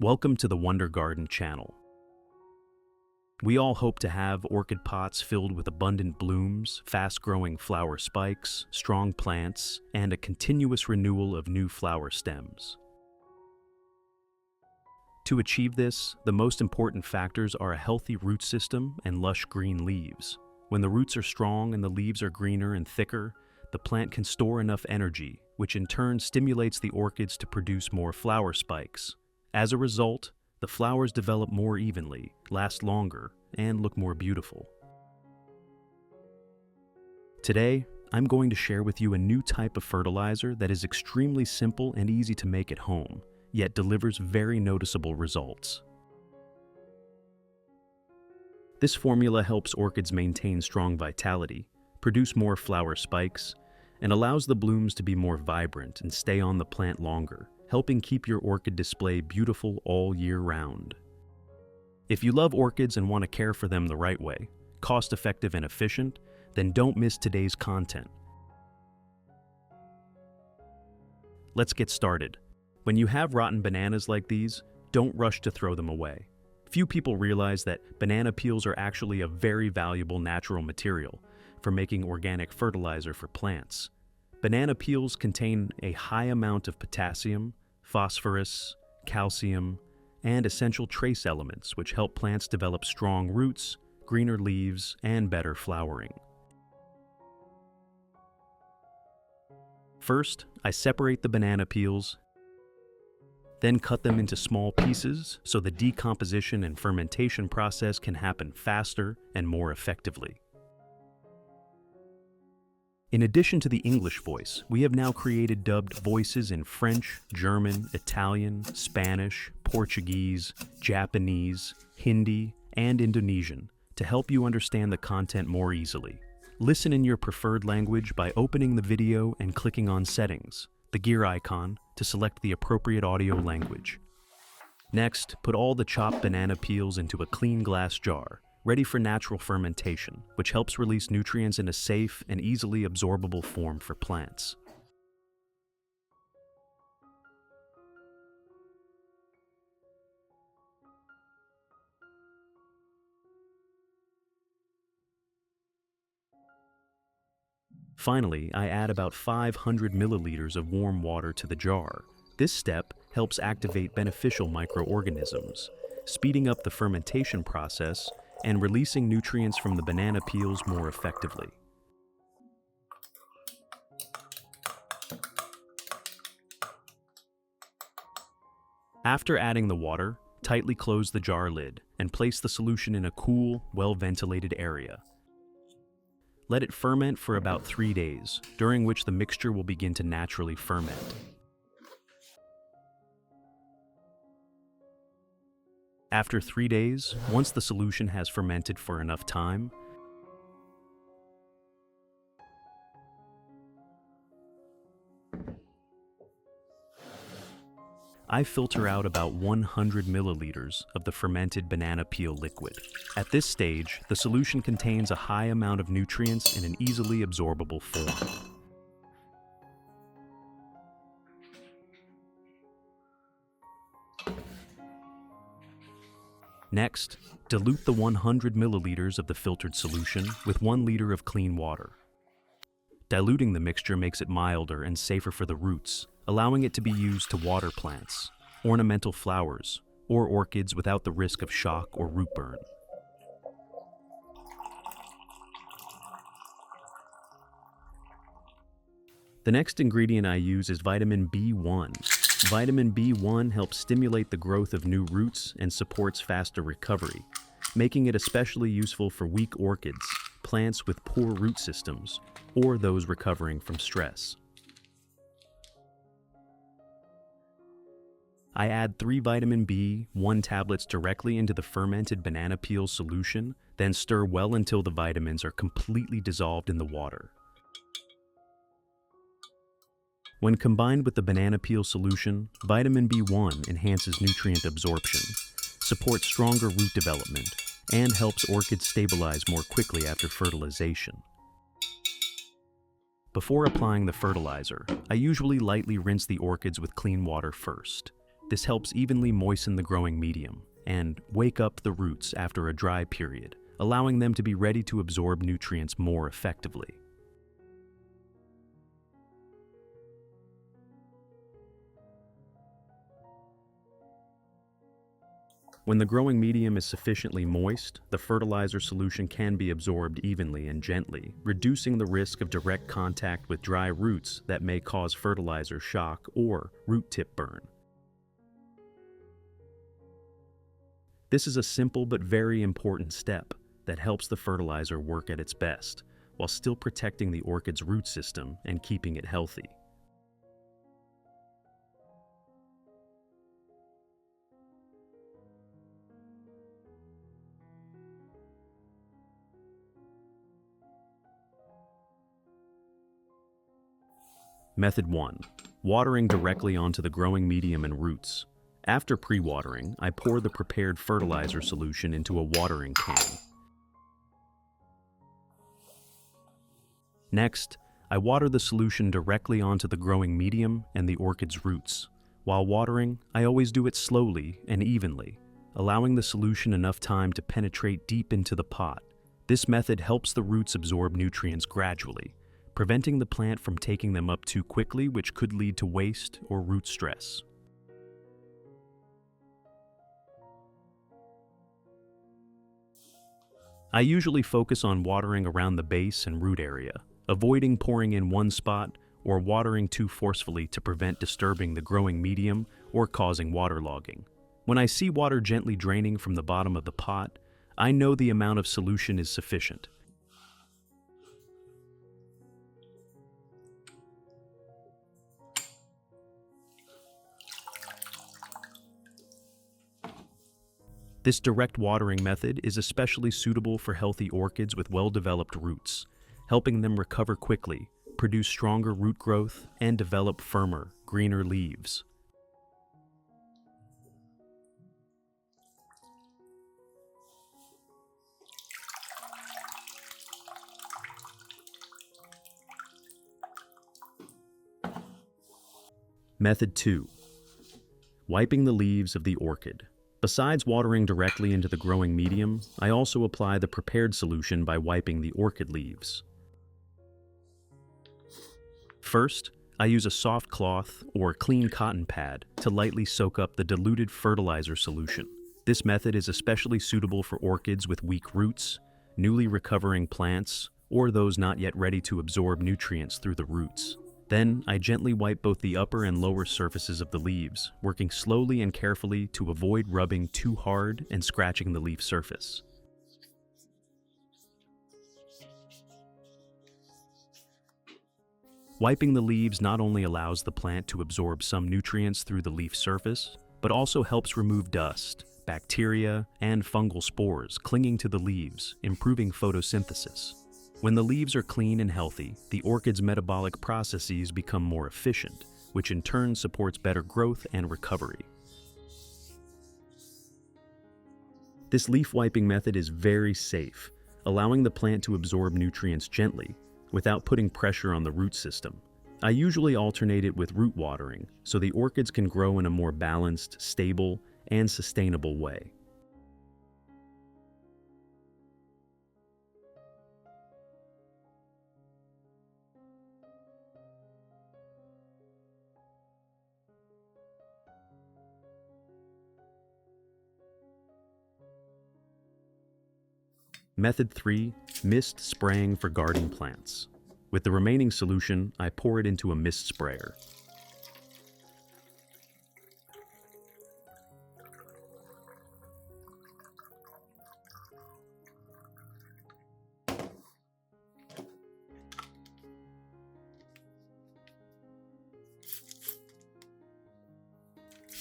Welcome to the Wonder Garden channel. We all hope to have orchid pots filled with abundant blooms, fast-growing flower spikes, strong plants, and a continuous renewal of new flower stems. To achieve this, the most important factors are a healthy root system and lush green leaves. When the roots are strong and the leaves are greener and thicker, the plant can store enough energy, which in turn stimulates the orchids to produce more flower spikes. As a result, the flowers develop more evenly, last longer, and look more beautiful. Today, I'm going to share with you a new type of fertilizer that is extremely simple and easy to make at home, yet delivers very noticeable results. This formula helps orchids maintain strong vitality, produce more flower spikes, and allows the blooms to be more vibrant and stay on the plant longer, helping keep your orchid display beautiful all year round. If you love orchids and want to care for them the right way, cost-effective and efficient, then don't miss today's content. Let's get started. When you have rotten bananas like these, don't rush to throw them away. Few people realize that banana peels are actually a very valuable natural material for making organic fertilizer for plants. Banana peels contain a high amount of potassium, phosphorus, calcium, and essential trace elements which help plants develop strong roots, greener leaves, and better flowering. First, I separate the banana peels, then cut them into small pieces so the decomposition and fermentation process can happen faster and more effectively. In addition to the English voice, we have now created dubbed voices in French, German, Italian, Spanish, Portuguese, Japanese, Hindi, and Indonesian to help you understand the content more easily. Listen in your preferred language by opening the video and clicking on Settings, the gear icon, to select the appropriate audio language. Next, put all the chopped banana peels into a clean glass jar, ready for natural fermentation, which helps release nutrients in a safe and easily absorbable form for plants. Finally, I add about 500 milliliters of warm water to the jar. This step helps activate beneficial microorganisms, speeding up the fermentation process and releasing nutrients from the banana peels more effectively. After adding the water, tightly close the jar lid and place the solution in a cool, well-ventilated area. Let it ferment for about 3 days, during which the mixture will begin to naturally ferment. After 3 days, once the solution has fermented for enough time, I filter out about 100 milliliters of the fermented banana peel liquid. At this stage, the solution contains a high amount of nutrients in an easily absorbable form. Next, dilute the 100 milliliters of the filtered solution with 1 liter of clean water. Diluting the mixture makes it milder and safer for the roots, allowing it to be used to water plants, ornamental flowers, or orchids without the risk of shock or root burn. The next ingredient I use is vitamin B1. Vitamin B1 helps stimulate the growth of new roots and supports faster recovery, making it especially useful for weak orchids, plants with poor root systems, or those recovering from stress. I add 3 vitamin B1 tablets directly into the fermented banana peel solution, then stir well until the vitamins are completely dissolved in the water. When combined with the banana peel solution, vitamin B1 enhances nutrient absorption, supports stronger root development, and helps orchids stabilize more quickly after fertilization. Before applying the fertilizer, I usually lightly rinse the orchids with clean water first. This helps evenly moisten the growing medium and wake up the roots after a dry period, allowing them to be ready to absorb nutrients more effectively. When the growing medium is sufficiently moist, the fertilizer solution can be absorbed evenly and gently, reducing the risk of direct contact with dry roots that may cause fertilizer shock or root tip burn. This is a simple but very important step that helps the fertilizer work at its best, while still protecting the orchid's root system and keeping it healthy. Method 1. Watering directly onto the growing medium and roots. After pre-watering, I pour the prepared fertilizer solution into a watering can. Next, I water the solution directly onto the growing medium and the orchid's roots. While watering, I always do it slowly and evenly, allowing the solution enough time to penetrate deep into the pot. This method helps the roots absorb nutrients gradually, preventing the plant from taking them up too quickly, which could lead to waste or root stress. I usually focus on watering around the base and root area, avoiding pouring in one spot or watering too forcefully to prevent disturbing the growing medium or causing waterlogging. When I see water gently draining from the bottom of the pot, I know the amount of solution is sufficient. This direct watering method is especially suitable for healthy orchids with well-developed roots, helping them recover quickly, produce stronger root growth, and develop firmer, greener leaves. Method 2. Wiping the leaves of the orchid. Besides watering directly into the growing medium, I also apply the prepared solution by wiping the orchid leaves. First, I use a soft cloth or clean cotton pad to lightly soak up the diluted fertilizer solution. This method is especially suitable for orchids with weak roots, newly recovering plants, or those not yet ready to absorb nutrients through the roots. Then, I gently wipe both the upper and lower surfaces of the leaves, working slowly and carefully to avoid rubbing too hard and scratching the leaf surface. Wiping the leaves not only allows the plant to absorb some nutrients through the leaf surface, but also helps remove dust, bacteria, and fungal spores clinging to the leaves, improving photosynthesis. When the leaves are clean and healthy, the orchid's metabolic processes become more efficient, which in turn supports better growth and recovery. This leaf wiping method is very safe, allowing the plant to absorb nutrients gently, without putting pressure on the root system. I usually alternate it with root watering, so the orchids can grow in a more balanced, stable, and sustainable way. Method 3. Mist spraying for garden plants. With the remaining solution, I pour it into a mist sprayer.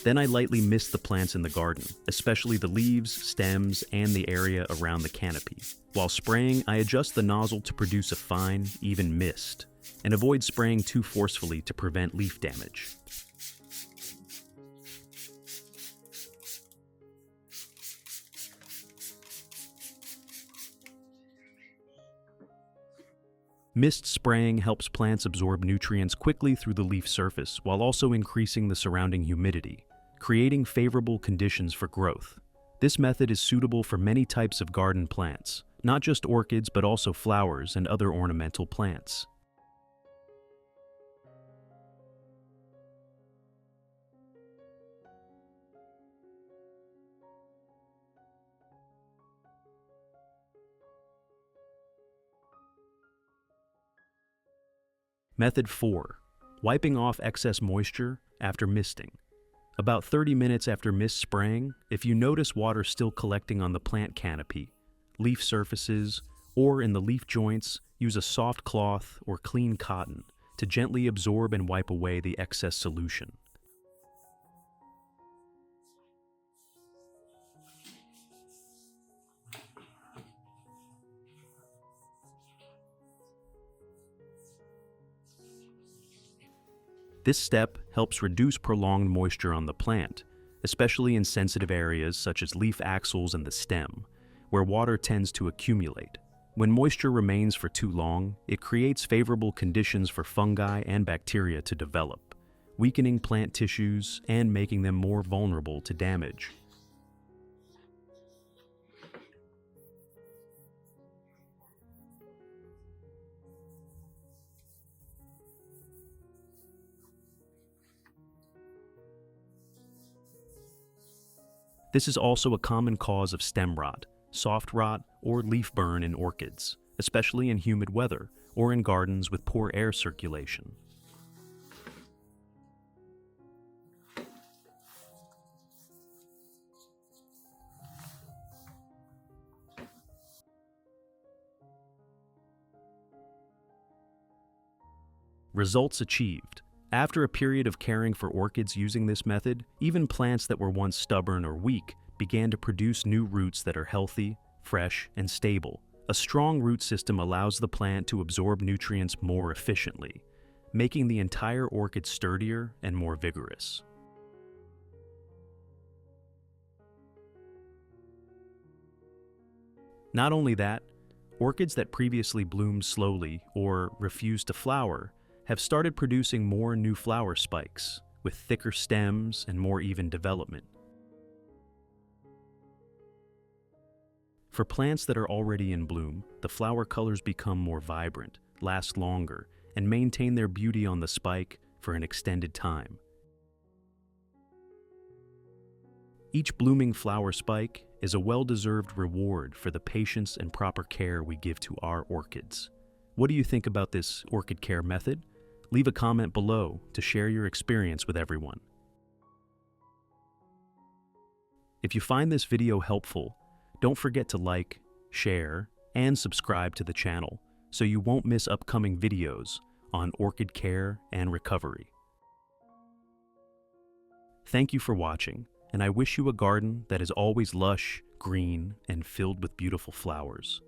Then I lightly mist the plants in the garden, especially the leaves, stems, and the area around the canopy. While spraying, I adjust the nozzle to produce a fine, even mist, and avoid spraying too forcefully to prevent leaf damage. Mist spraying helps plants absorb nutrients quickly through the leaf surface while also increasing the surrounding humidity, creating favorable conditions for growth. This method is suitable for many types of garden plants, not just orchids but also flowers and other ornamental plants. Method 4. Wiping off excess moisture after misting. About 30 minutes after mist spraying, if you notice water still collecting on the plant canopy, leaf surfaces, or in the leaf joints, use a soft cloth or clean cotton to gently absorb and wipe away the excess solution. This step helps reduce prolonged moisture on the plant, especially in sensitive areas such as leaf axils and the stem, where water tends to accumulate. When moisture remains for too long, it creates favorable conditions for fungi and bacteria to develop, weakening plant tissues and making them more vulnerable to damage. This is also a common cause of stem rot, soft rot, or leaf burn in orchids, especially in humid weather or in gardens with poor air circulation. Results achieved. After a period of caring for orchids using this method, even plants that were once stubborn or weak began to produce new roots that are healthy, fresh, and stable. A strong root system allows the plant to absorb nutrients more efficiently, making the entire orchid sturdier and more vigorous. Not only that, orchids that previously bloomed slowly or refused to flower have started producing more new flower spikes, with thicker stems and more even development. For plants that are already in bloom, the flower colors become more vibrant, last longer, and maintain their beauty on the spike for an extended time. Each blooming flower spike is a well-deserved reward for the patience and proper care we give to our orchids. What do you think about this orchid care method? Leave a comment below to share your experience with everyone. If you find this video helpful, don't forget to like, share, and subscribe to the channel so you won't miss upcoming videos on orchid care and recovery. Thank you for watching, and I wish you a garden that is always lush, green, and filled with beautiful flowers.